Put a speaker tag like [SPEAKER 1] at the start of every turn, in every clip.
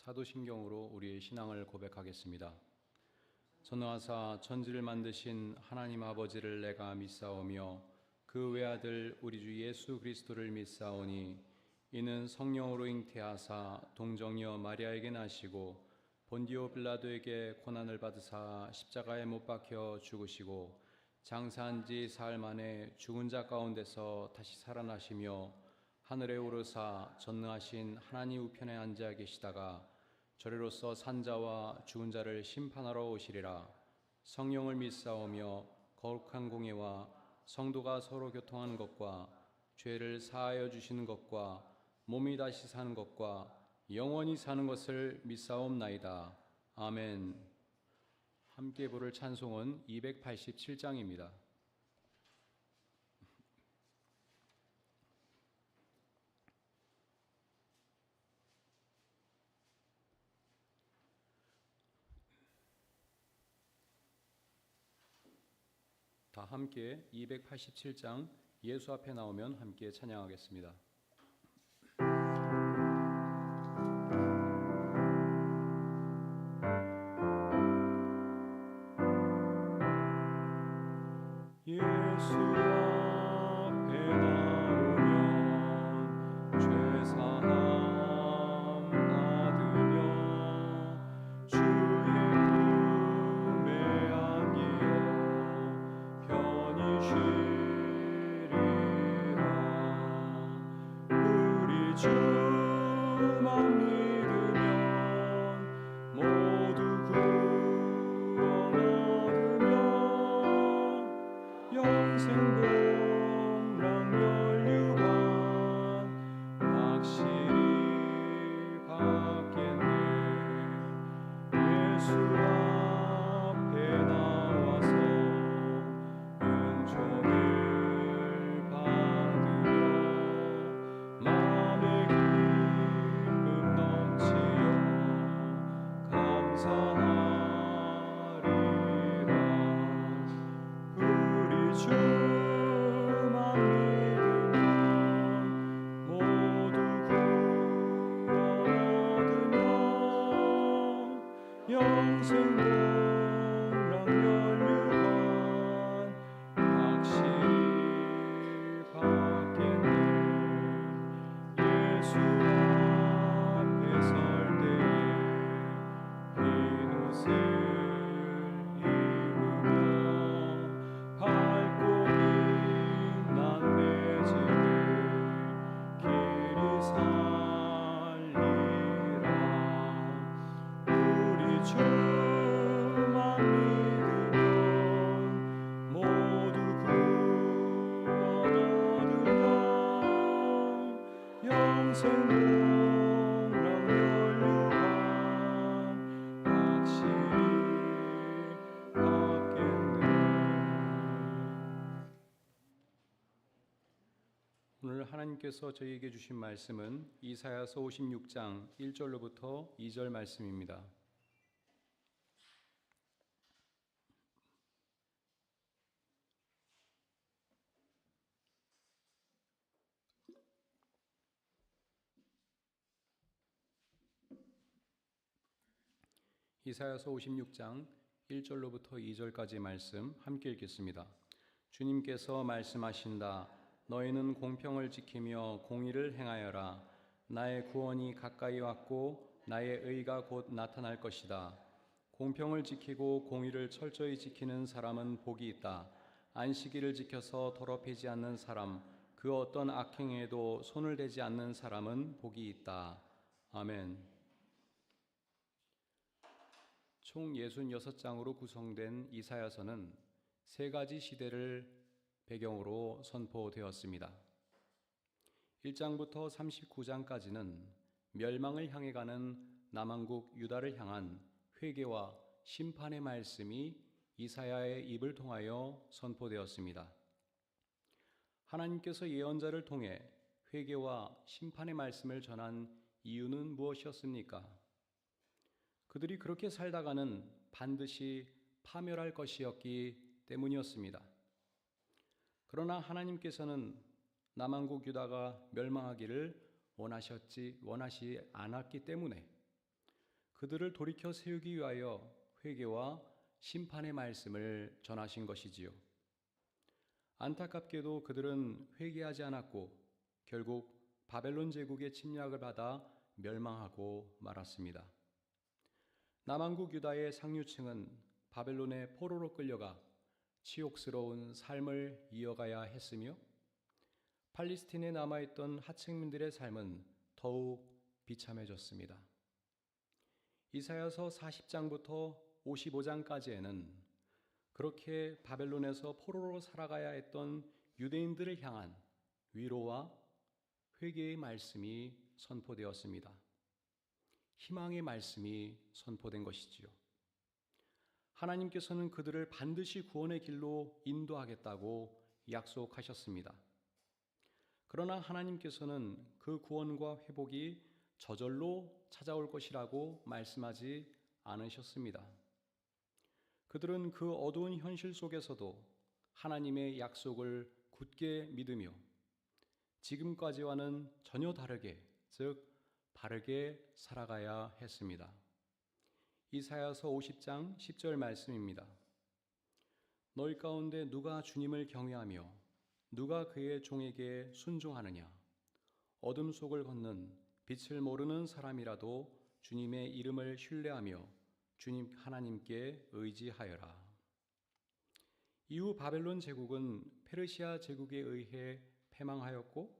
[SPEAKER 1] 사도신경으로 우리의 신앙을 고백하겠습니다. 전능하사 천지를 만드신 하나님 아버지를 내가 믿사오며 그 외아들 우리 주 예수 그리스도를 믿사오니 이는 성령으로 잉태하사 동정녀 마리아에게 나시고 본디오 빌라도에게 고난을 받으사 십자가에 못 박혀 죽으시고 장사한 지 사흘 만에 죽은 자 가운데서 다시 살아나시며 하늘에 오르사 전능하신 하나님 우편에 앉아 계시다가 저리로서 산자와 죽은 자를 심판하러 오시리라. 성령을 믿사오며 거룩한 공예와 성도가 서로 교통하는 것과 죄를 사하여 주시는 것과 몸이 다시 사는 것과 영원히 사는 것을 믿사옵나이다. 아멘. 함께 부를 찬송은 287장입니다. 다 함께 287장 예수 앞에 나오면 함께 찬양하겠습니다. 예수 앞에 나오면 죄사함 받으며 주의 품에 안기어 편히 쉬리라. 우리 주만 믿으면 모두 구원 얻으며 영생 복락 면류관 확실히 받겠네. 예수 앞에 나와서 은총을 받으며 마음의 기쁨 넘치어 감사하리라. 우리 주만 믿으면 모두 구원 얻으며 영생 복락 면류관 확실히 받겠네. 예수 앞에 설 때에 흰 옷을 입으며 밝고 빛난 내 집을 길이 살리라. 우리 주만 믿으면 모두 구원 얻으며 영생 복락 면류관 확실히 받겠네. 오늘 하나님께서 저희에게 주신 말씀은 이사야서 56장 1절로부터 2절 말씀입니다. 이사야서 56장 1절로부터 2절까지 말씀 함께 읽겠습니다. 주님께서 말씀하신다. 너희는 공평을 지키며 공의를 행하여라. 나의 구원이 가까이 왔고 나의 의가 곧 나타날 것이다. 공평을 지키고 공의를 철저히 지키는 사람은 복이 있다. 안식일을 지켜서 더럽히지 않는 사람, 그 어떤 악행에도 손을 대지 않는 사람은 복이 있다. 아멘. 총 66장으로 구성된 이사야서는 세 가지 시대를 배경으로 선포되었습니다. 1장부터 39장까지는 멸망을 향해 가는 남왕국 유다를 향한 회개와 심판의 말씀이 이사야의 입을 통하여 선포되었습니다. 하나님께서 예언자를 통해 회개와 심판의 말씀을 전한 이유는 무엇이었습니까? 그들이 그렇게 살다가는 반드시 파멸할 것이었기 때문이었습니다. 그러나 하나님께서는 남왕국 유다가 멸망하기를 원하시 않았기 때문에 그들을 돌이켜 세우기 위하여 회개와 심판의 말씀을 전하신 것이지요. 안타깝게도 그들은 회개하지 않았고 결국 바벨론 제국의 침략을 받아 멸망하고 말았습니다. 남왕국 유다의 상류층은 바벨론의 포로로 끌려가 치욕스러운 삶을 이어가야 했으며 팔레스틴에 남아있던 하층민들의 삶은 더욱 비참해졌습니다. 이사야서 40장부터 55장까지에는 그렇게 바벨론에서 포로로 살아가야 했던 유대인들을 향한 위로와 회개의 말씀이 선포되었습니다. 희망의 말씀이 선포된 것이지요. 하나님께서는 그들을 반드시 구원의 길로 인도하겠다고 약속하셨습니다. 그러나 하나님께서는 그 구원과 회복이 저절로 찾아올 것이라고 말씀하지 않으셨습니다. 그들은 그 어두운 현실 속에서도 하나님의 약속을 굳게 믿으며 지금까지와는 전혀 다르게, 즉 바르게 살아가야 했습니다. 이사야서 50장 10절 말씀입니다. 너희 가운데 누가 주님을 경외하며 누가 그의 종에게 순종하느냐? 어둠 속을 걷는 빛을 모르는 사람이라도 주님의 이름을 신뢰하며 주님 하나님께 의지하여라. 이후 바벨론 제국은 페르시아 제국에 의해 패망하였고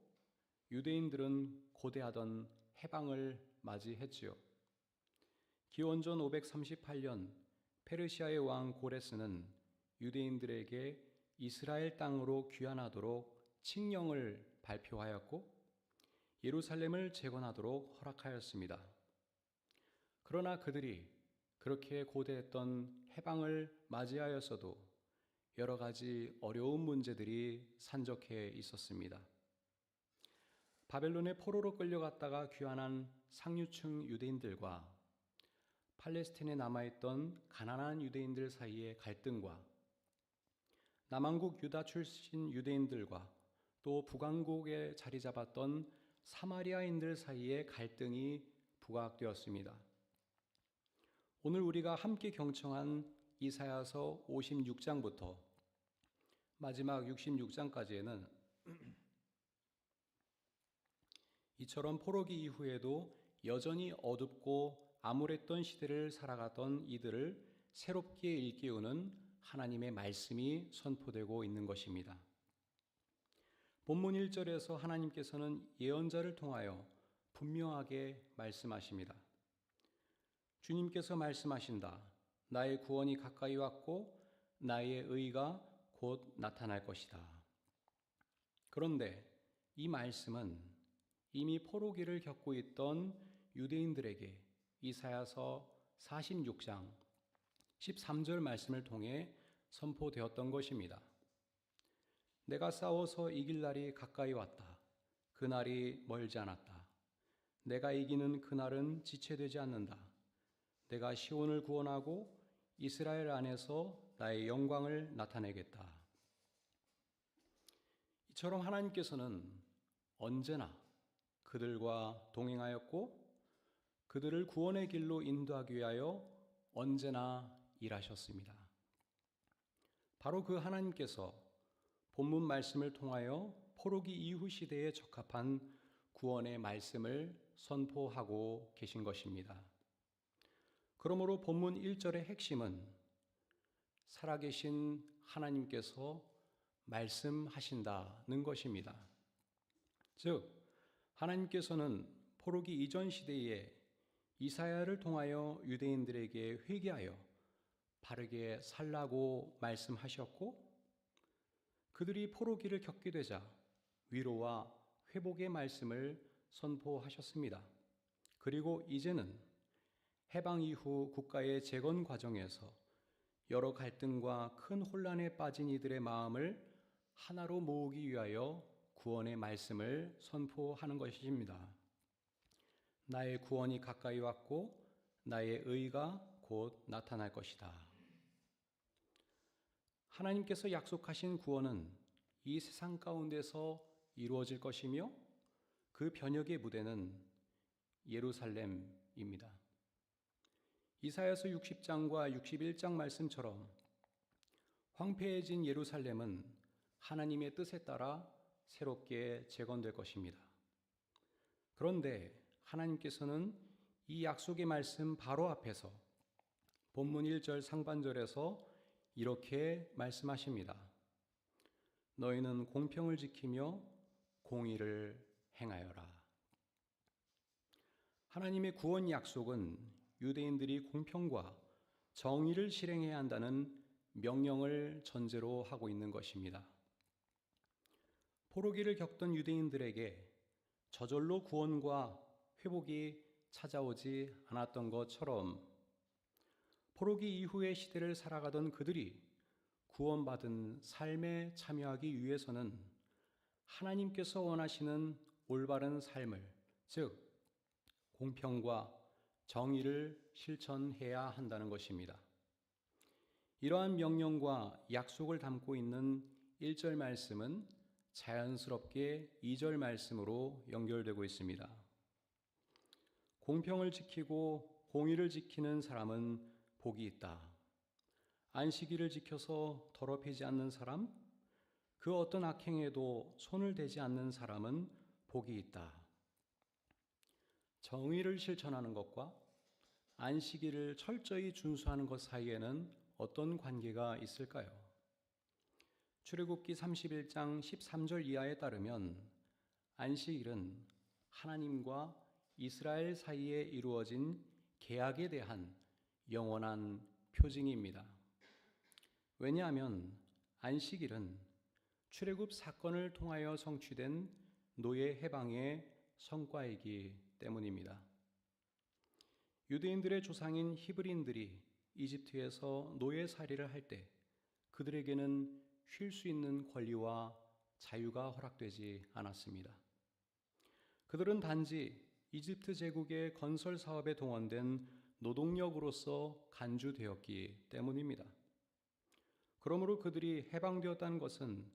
[SPEAKER 1] 유대인들은 고대하던 해방을 맞이했지요. 기원전 538년 페르시아의 왕 고레스는 유대인들에게 이스라엘 땅으로 귀환하도록 칙령을 발표하였고 예루살렘을 재건하도록 허락하였습니다. 그러나 그들이 그렇게 고대했던 해방을 맞이하였어도 여러 가지 어려운 문제들이 산적해 있었습니다. 바벨론의 포로로 끌려갔다가 귀환한 상류층 유대인들과 팔레스틴에 남아있던 가난한 유대인들 사이의 갈등과 남왕국 유다 출신 유대인들과 또 북왕국에 자리 잡았던 사마리아인들 사이의 갈등이 부각되었습니다. 오늘 우리가 함께 경청한 이사야서 56장부터 마지막 66장까지에는 이처럼 포로기 이후에도 여전히 어둡고 암울했던 시대를 살아가던 이들을 새롭게 일깨우는 하나님의 말씀이 선포되고 있는 것입니다. 본문 1절에서 하나님께서는 예언자를 통하여 분명하게 말씀하십니다. 주님께서 말씀하신다. 나의 구원이 가까이 왔고 나의 의가 곧 나타날 것이다. 그런데 이 말씀은 이미 포로기를 겪고 있던 유대인들에게 이사야서 46장 13절 말씀을 통해 선포되었던 것입니다. 내가 싸워서 이길 날이 가까이 왔다. 그날이 멀지 않았다. 내가 이기는 그날은 지체되지 않는다. 내가 시온을 구원하고 이스라엘 안에서 나의 영광을 나타내겠다. 이처럼 하나님께서는 언제나 그들과 동행하였고 그들을 구원의 길로 인도하기 위하여 언제나 일하셨습니다. 바로 그 하나님께서 본문 말씀을 통하여 포로기 이후 시대에 적합한 구원의 말씀을 선포하고 계신 것입니다. 그러므로 본문 1절의 핵심은 살아계신 하나님께서 말씀하신다는 것입니다. 즉 하나님께서는 포로기 이전 시대에 이사야를 통하여 유대인들에게 회개하여 바르게 살라고 말씀하셨고 그들이 포로기를 겪게 되자 위로와 회복의 말씀을 선포하셨습니다. 그리고 이제는 해방 이후 국가의 재건 과정에서 여러 갈등과 큰 혼란에 빠진 이들의 마음을 하나로 모으기 위하여 구원의 말씀을 선포하는 것입니다. 나의 구원이 가까이 왔고 나의 의가 곧 나타날 것이다. 하나님께서 약속하신 구원은 이 세상 가운데서 이루어질 것이며 그 변혁의 무대는 예루살렘입니다. 이사야서 60장과 61장 말씀처럼 황폐해진 예루살렘은 하나님의 뜻에 따라 새롭게 재건될 것입니다. 그런데 하나님께서는 이 약속의 말씀 바로 앞에서 본문 1절 상반절에서 이렇게 말씀하십니다. 너희는 공평을 지키며 공의를 행하여라. 하나님의 구원 약속은 유대인들이 공평과 정의를 실행해야 한다는 명령을 전제로 하고 있는 것입니다. 포로기를 겪던 유대인들에게 저절로 구원과 회복이 찾아오지 않았던 것처럼 포로기 이후의 시대를 살아가던 그들이 구원받은 삶에 참여하기 위해서는 하나님께서 원하시는 올바른 삶을, 즉 공평과 정의를 실천해야 한다는 것입니다. 이러한 명령과 약속을 담고 있는 1절 말씀은 자연스럽게 2절 말씀으로 연결되고 있습니다. 공평을 지키고 공의를 지키는 사람은 복이 있다. 안식일을 지켜서 더럽히지 않는 사람, 그 어떤 악행에도 손을 대지 않는 사람은 복이 있다. 정의를 실천하는 것과 안식일을 철저히 준수하는 것 사이에는 어떤 관계가 있을까요? 출애굽기 31장 13절 이하에 따르면 안식일은 하나님과 이스라엘 사이에 이루어진 계약에 대한 영원한 표징입니다. 왜냐하면 안식일은 출애굽 사건을 통하여 성취된 노예 해방의 성과이기 때문입니다. 유대인들의 조상인 히브리인들이 이집트에서 노예살이를 할 때 그들에게는 쉴 수 있는 권리와 자유가 허락되지 않았습니다. 그들은 단지 이집트 제국의 건설 사업에 동원된 노동력으로서 간주되었기 때문입니다. 그러므로 그들이 해방되었다는 것은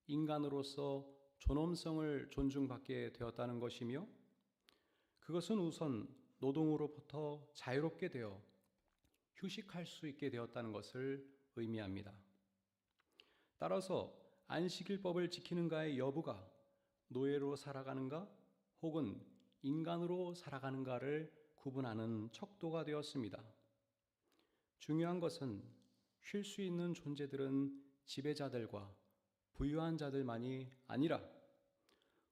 [SPEAKER 1] 인간으로서 존엄성을 존중받게 되었다는 것이며 그것은 우선 노동으로부터 자유롭게 되어 휴식할 수 있게 되었다는 것을 의미합니다. 따라서 안식일법을 지키는가의 여부가 노예로 살아가는가 혹은 인간으로 살아가는가를 구분하는 척도가 되었습니다. 중요한 것은 쉴 수 있는 존재들은 지배자들과 부유한 자들만이 아니라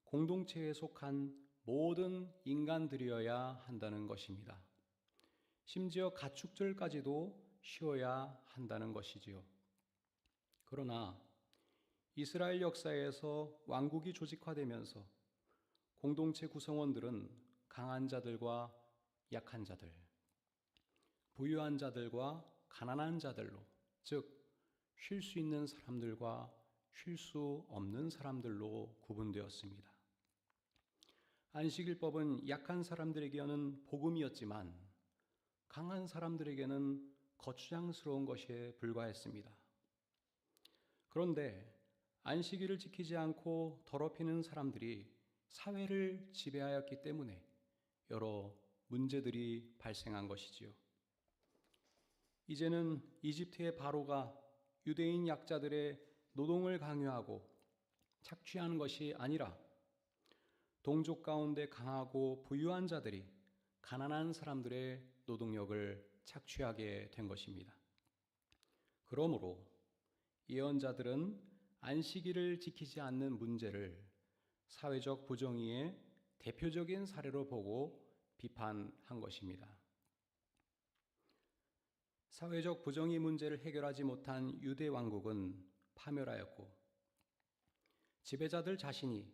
[SPEAKER 1] 공동체에 속한 모든 인간들이어야 한다는 것입니다. 심지어 가축들까지도 쉬어야 한다는 것이지요. 그러나 이스라엘 역사에서 왕국이 조직화되면서 공동체 구성원들은 강한 자들과 약한 자들, 부유한 자들과 가난한 자들로, 즉 쉴 수 있는 사람들과 쉴 수 없는 사람들로 구분되었습니다. 안식일법은 약한 사람들에게는 복음이었지만 강한 사람들에게는 거추장스러운 것에 불과했습니다. 그런데 안식일을 지키지 않고 더럽히는 사람들이 사회를 지배하였기 때문에 여러 문제들이 발생한 것이지요. 이제는 이집트의 바로가 유대인 약자들의 노동을 강요하고 착취하는 것이 아니라 동족 가운데 강하고 부유한 자들이 가난한 사람들의 노동력을 착취하게 된 것입니다. 그러므로 예언자들은 안식일을 지키지 않는 문제를 사회적 부정의의 대표적인 사례로 보고 비판한 것입니다. 사회적 부정의 문제를 해결하지 못한 유대 왕국은 파멸하였고 지배자들 자신이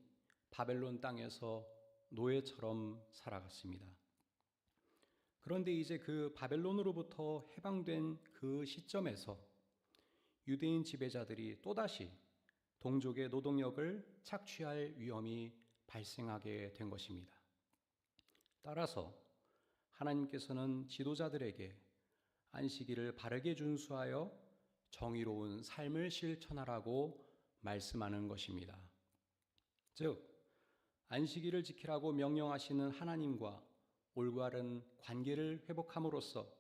[SPEAKER 1] 바벨론 땅에서 노예처럼 살아갔습니다. 그런데 이제 그 바벨론으로부터 해방된 그 시점에서 유대인 지배자들이 또다시 동족의 노동력을 착취할 위험이 발생하게 된 것입니다. 따라서 하나님께서는 지도자들에게 안식일을 바르게 준수하여 정의로운 삶을 실천하라고 말씀하는 것입니다. 즉, 안식일을 지키라고 명령하시는 하나님과 올바른 관계를 회복함으로써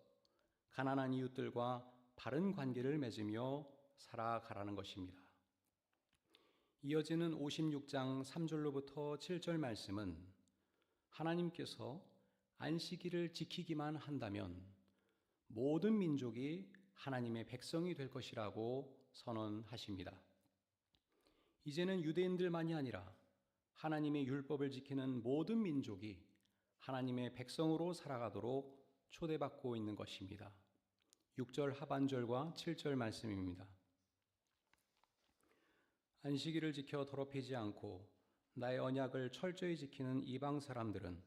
[SPEAKER 1] 가난한 이웃들과 바른 관계를 맺으며 살아가라는 것입니다. 이어지는 56장 3절로부터 7절 말씀은 하나님께서 안식일을 지키기만 한다면 모든 민족이 하나님의 백성이 될 것이라고 선언하십니다. 이제는 유대인들만이 아니라 하나님의 율법을 지키는 모든 민족이 하나님의 백성으로 살아가도록 초대받고 있는 것입니다. 6절 하반절과 7절 말씀입니다. 안식일을 지켜 더럽히지 않고 나의 언약을 철저히 지키는 이방 사람들은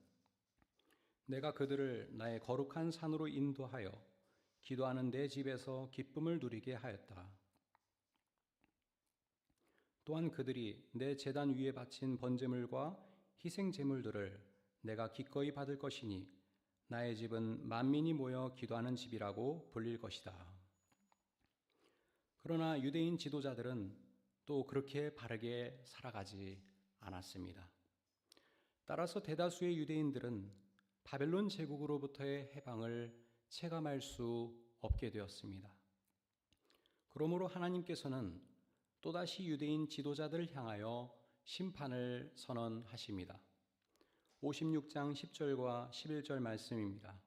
[SPEAKER 1] 내가 그들을 나의 거룩한 산으로 인도하여 기도하는 내 집에서 기쁨을 누리게 하였다. 또한 그들이 내 제단 위에 바친 번제물과 희생 제물들을 내가 기꺼이 받을 것이니 나의 집은 만민이 모여 기도하는 집이라고 불릴 것이다. 그러나 유대인 지도자들은 또 그렇게 바르게 살아가지 않았습니다. 따라서 대다수의 유대인들은 바벨론 제국으로부터의 해방을 체감할 수 없게 되었습니다. 그러므로 하나님께서는 또다시 유대인 지도자들을 향하여 심판을 선언하십니다. 56장 10절과 11절 말씀입니다.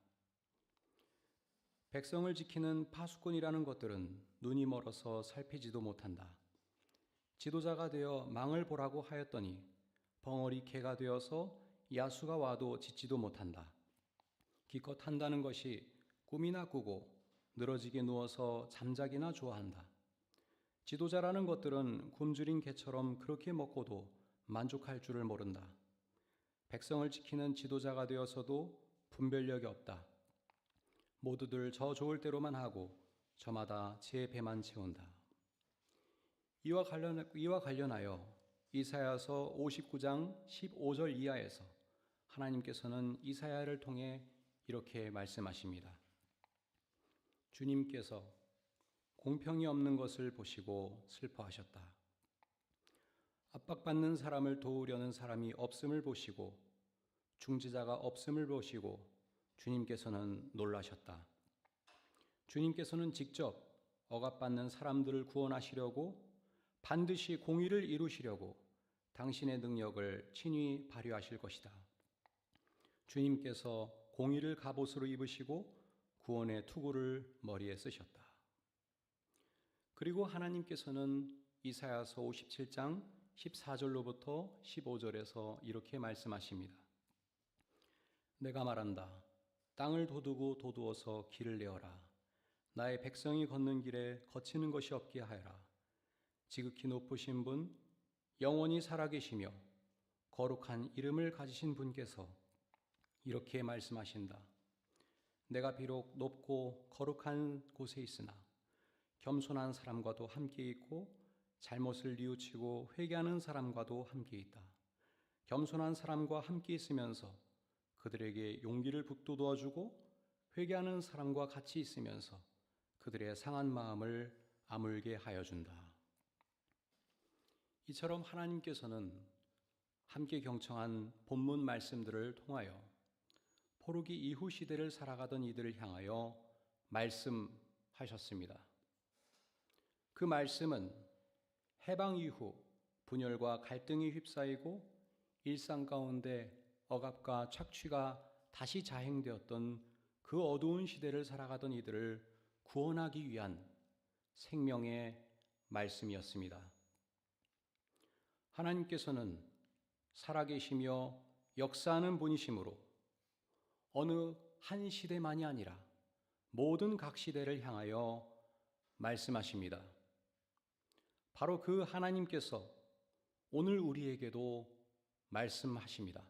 [SPEAKER 1] 백성을 지키는 파수꾼이라는 것들은 눈이 멀어서 살피지도 못한다. 지도자가 되어 망을 보라고 하였더니 벙어리 개가 되어서 야수가 와도 짖지도 못한다. 기껏 한다는 것이 꿈이나 꾸고 늘어지게 누워서 잠자기나 좋아한다. 지도자라는 것들은 굶주린 개처럼 그렇게 먹고도 만족할 줄을 모른다. 백성을 지키는 지도자가 되어서도 분별력이 없다. 모두들 저 좋을 대로만 하고 저마다 제 배만 채운다. 이와 관련하여 이사야서 59장 15절 이하에서 하나님께서는 이사야를 통해 이렇게 말씀하십니다. 주님께서 공평이 없는 것을 보시고 슬퍼하셨다. 압박받는 사람을 도우려는 사람이 없음을 보시고 중지자가 없음을 보시고 주님께서는 놀라셨다. 주님께서는 직접 억압받는 사람들을 구원하시려고 반드시 공의를 이루시려고 당신의 능력을 친히 발휘하실 것이다. 주님께서 공의를 갑옷으로 입으시고 구원의 투구를 머리에 쓰셨다. 그리고 하나님께서는 이사야서 57장 14절로부터 15절에서 이렇게 말씀하십니다. 내가 말한다. 땅을 도두어서 길을 내어라. 나의 백성이 걷는 길에 거치는 것이 없게 하여라. 지극히 높으신 분, 영원히 살아계시며 거룩한 이름을 가지신 분께서 이렇게 말씀하신다. 내가 비록 높고 거룩한 곳에 있으나 겸손한 사람과도 함께 있고 잘못을 뉘우치고 회개하는 사람과도 함께 있다. 겸손한 사람과 함께 있으면서 그들에게 용기를 북돋워주고 회개하는 사람과 같이 있으면서 그들의 상한 마음을 아물게 하여 준다. 이처럼 하나님께서는 함께 경청한 본문 말씀들을 통하여 포르기 이후 시대를 살아가던 이들을 향하여 말씀하셨습니다. 그 말씀은 해방 이후 분열과 갈등이 휩싸이고 일상 가운데 억압과 착취가 다시 자행되었던 그 어두운 시대를 살아가던 이들을 구원하기 위한 생명의 말씀이었습니다. 하나님께서는 살아계시며 역사하는 분이시므로 어느 한 시대만이 아니라 모든 각 시대를 향하여 말씀하십니다. 바로 그 하나님께서 오늘 우리에게도 말씀하십니다.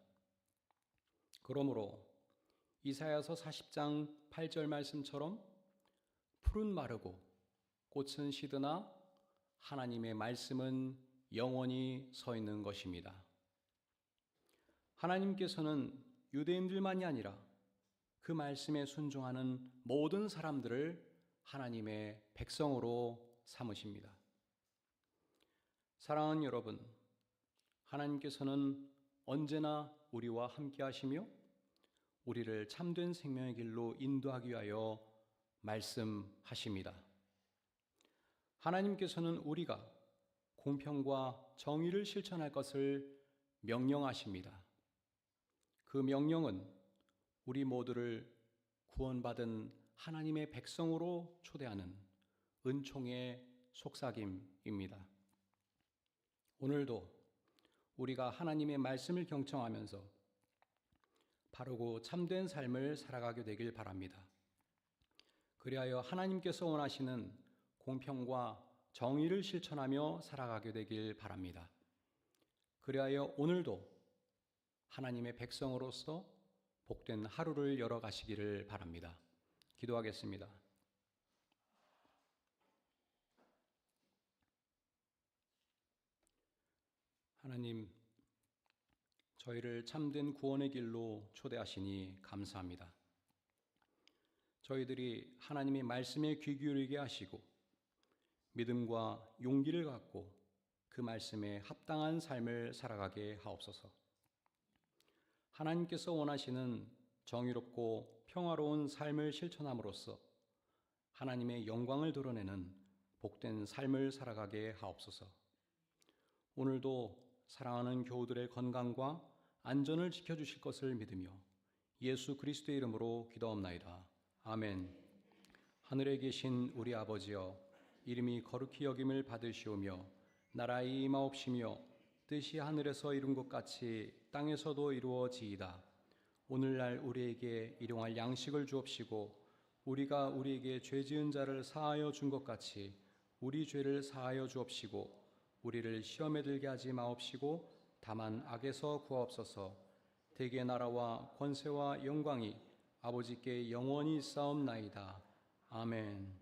[SPEAKER 1] 그러므로 이사야서 40장 8절 말씀처럼 풀은 마르고 꽃은 시드나 하나님의 말씀은 영원히 서 있는 것입니다. 하나님께서는 유대인들만이 아니라 그 말씀에 순종하는 모든 사람들을 하나님의 백성으로 삼으십니다. 사랑하는 여러분, 하나님께서는 언제나 우리와 함께 하시며 우리를 참된 생명의 길로 인도하기 위하여 말씀하십니다. 하나님께서는 우리가 공평과 정의를 실천할 것을 명령하십니다. 그 명령은 우리 모두를 구원받은 하나님의 백성으로 초대하는 은총의 속삭임입니다. 오늘도 우리가 하나님의 말씀을 경청하면서 바르고 참된 삶을 살아가게 되길 바랍니다. 그리하여 하나님께서 원하시는 공평과 정의를 실천하며 살아가게 되길 바랍니다. 그리하여 오늘도 하나님의 백성으로서 복된 하루를 열어가시기를 바랍니다. 기도하겠습니다. 하나님, 저희를 참된 구원의 길로 초대하시니 감사합니다. 저희들이 하나님의 말씀에 귀 기울이게 하시고 믿음과 용기를 갖고 그 말씀에 합당한 삶을 살아가게 하옵소서. 하나님께서 원하시는 정의롭고 평화로운 삶을 실천함으로써 하나님의 영광을 드러내는 복된 삶을 살아가게 하옵소서. 오늘도 사랑하는 교우들의 건강과 안전을 지켜주실 것을 믿으며 예수 그리스도의 이름으로 기도하옵나이다. 아멘. 하늘에 계신 우리 아버지여, 이름이 거룩히 여김을 받으시오며 나라의 임하옵시며 뜻이 하늘에서 이룬 것 같이 땅에서도 이루어지이다. 오늘날 우리에게 일용할 양식을 주옵시고 우리가 우리에게 죄 지은 자를 사하여 준 것 같이 우리 죄를 사하여 주옵시고 우리를 시험에 들게 하지 마옵시고 다만 악에서 구하옵소서. 대개 나라와 권세와 영광이 아버지께 영원히 있사옵나이다. 아멘.